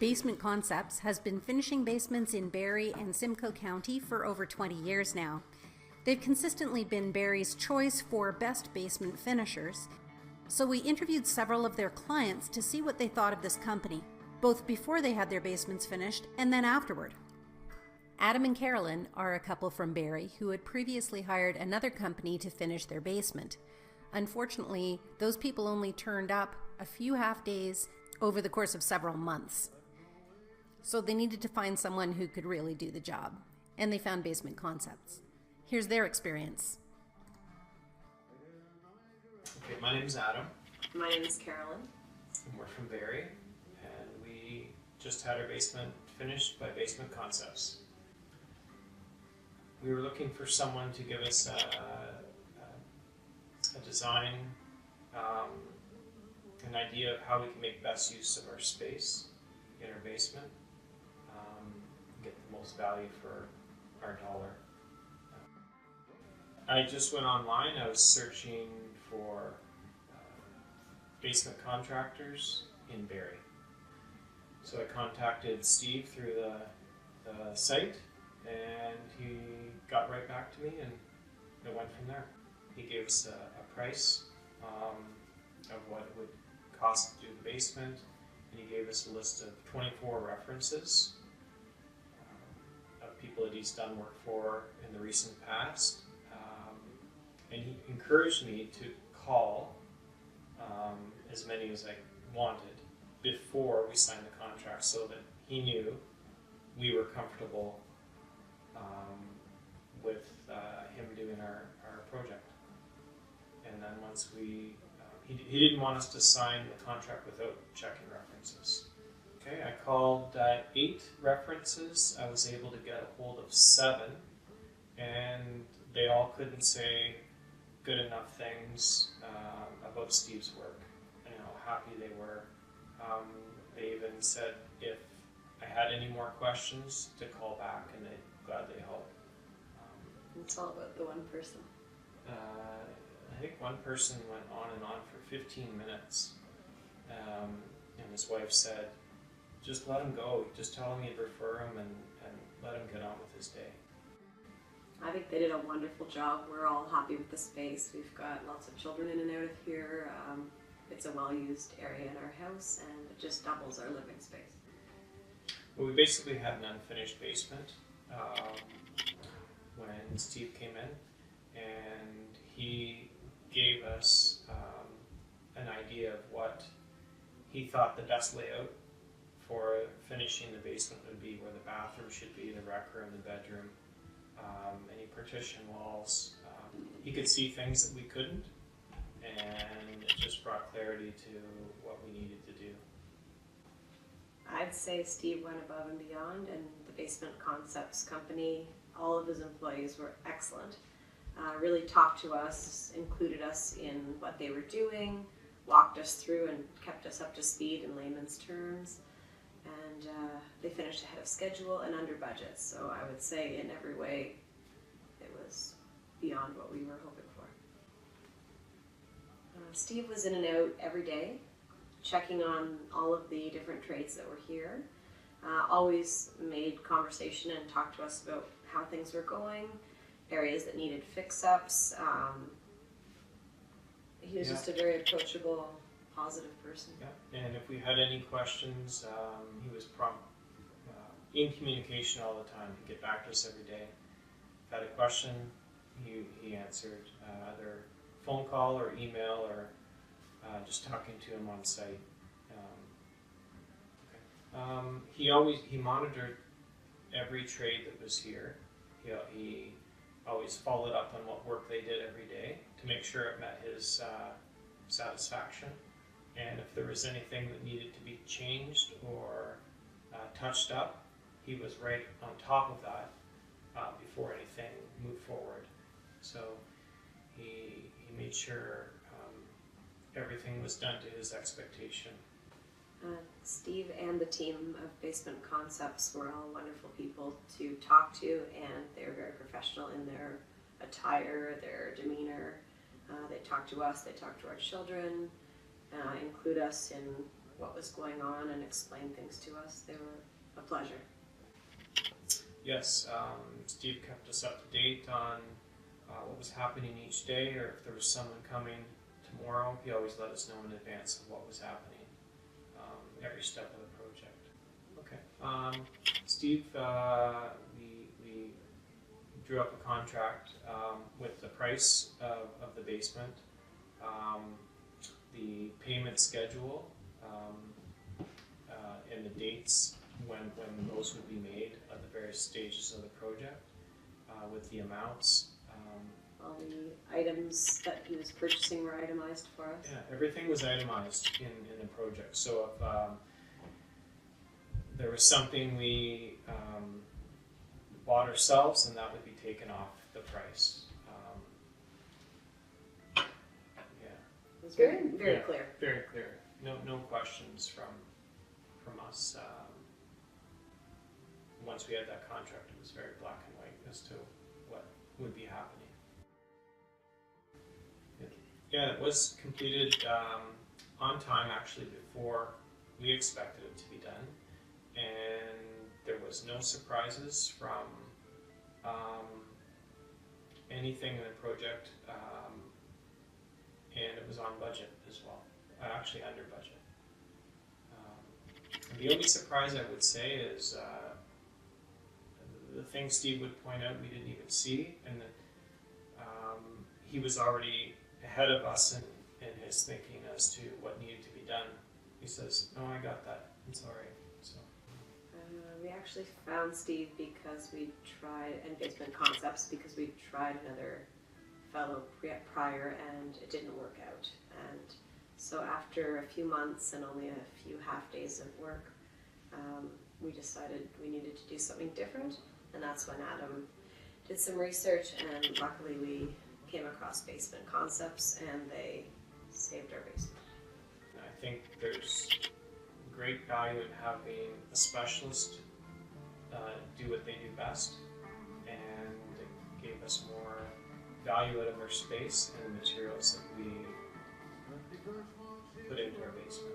Basement Concepts has been finishing basements in Barrie and Simcoe County for over 20 years now. They've consistently been Barrie's choice for best basement finishers, so we interviewed several of their clients to see what they thought of this company, both before they had their basements finished and then afterward. Adam and Carolyn are a couple from Barrie who had previously hired another company to finish their basement. Unfortunately, those people only turned up a few half days over the course of several months. So they needed to find someone who could really do the job, and they found Basement Concepts. Here's their experience. Okay, my name is Adam. My name is Carolyn. And we're from Barrie, and we just had our basement finished by Basement Concepts. We were looking for someone to give us a design, an idea of how we can make best use of our space in our basement, get the most value for our dollar. I just went online. I was searching for basement contractors in Barrie. So I contacted Steve through the site, and he got right back to me, and it went from there. He gave us a price of what it would cost to do the basement, and he gave us a list of 24 references of people that he's done work for in the recent past. And he encouraged me to call as many as I wanted before we signed the contract, so that he knew we were comfortable with him doing our project. And then once he didn't want us to sign the contract without checking references. Okay, I called 8 references. I was able to get a hold of 7, and they all couldn't say good enough things about Steve's work and how happy they were. They even said if I had any more questions to call back, and they'd gladly help. It's all about the one person. I think one person went on and on for 15 minutes, and his wife said, just let him go, just tell him you'd refer him and let him get on with his day. I think they did a wonderful job. We're all happy with the space. We've got lots of children in and out of here. It's a well-used area in our house, and it just doubles our living space. Well, we basically had an unfinished basement when Steve came in, and he gave us an idea of what he thought the best layout for finishing the basement would be, where the bathroom should be, the rec room, the bedroom, any partition walls. He could see things that we couldn't, and it just brought clarity to what we needed to do. I'd say Steve went above and beyond, and the Basement Concepts company, all of his employees were excellent. Really talked to us, included us in what they were doing, walked us through and kept us up to speed in layman's terms, and they finished ahead of schedule and under budget. So I would say in every way it was beyond what we were hoping for. Steve was in and out every day, checking on all of the different trades that were here. Always made conversation and talked to us about how things were going, areas that needed fix-ups. He was just a very approachable, positive person. Yeah, and if we had any questions, he was prompt, in communication all the time. He'd get back to us every day. If I had a question, he answered, either phone call or email, or just talking to him on site. He monitored every trade that was here. He always followed up on what work they did every day to make sure it met his satisfaction. And if there was anything that needed to be changed or touched up, he was right on top of that before anything moved forward. So he made sure everything was done to his expectation. Steve and the team of Basement Concepts were all wonderful people to talk to, and they were very professional in their attire, their demeanor. They talked to us, they talked to our children, include us in what was going on and explain things to us. They were a pleasure. Yes, Steve kept us up to date on what was happening each day, or if there was someone coming tomorrow. He always let us know in advance of what was happening, every step of the project. Okay. Steve, we drew up a contract with the price of the basement, the payment schedule, and the dates when those would be made at the various stages of the project, with the amounts. All the items that he was purchasing were itemized for us. Yeah, everything was itemized in the project. So if there was something we bought ourselves, then that would be taken off the price. Yeah. It was very clear. Very clear. No questions from us. Once we had that contract, it was very black and white as to what would be happening. Yeah, it was completed on time, actually, before we expected it to be done, and there was no surprises from anything in the project, and it was on budget as well, actually under budget. And the only surprise I would say is the thing Steve would point out we didn't even see, and that he was already ahead of us in his thinking as to what needed to be done. He says, "No, I got that. It's all right." So we actually found Steve because we tried, and Basement Concepts, because we tried another fellow prior and it didn't work out. And so after a few months and only a few half days of work, we decided we needed to do something different, and that's when Adam did some research, and luckily we came across Basement Concepts and they saved our basement. I think there's great value in having a specialist do what they do best, and it gave us more value out of our space and the materials that we put into our basement.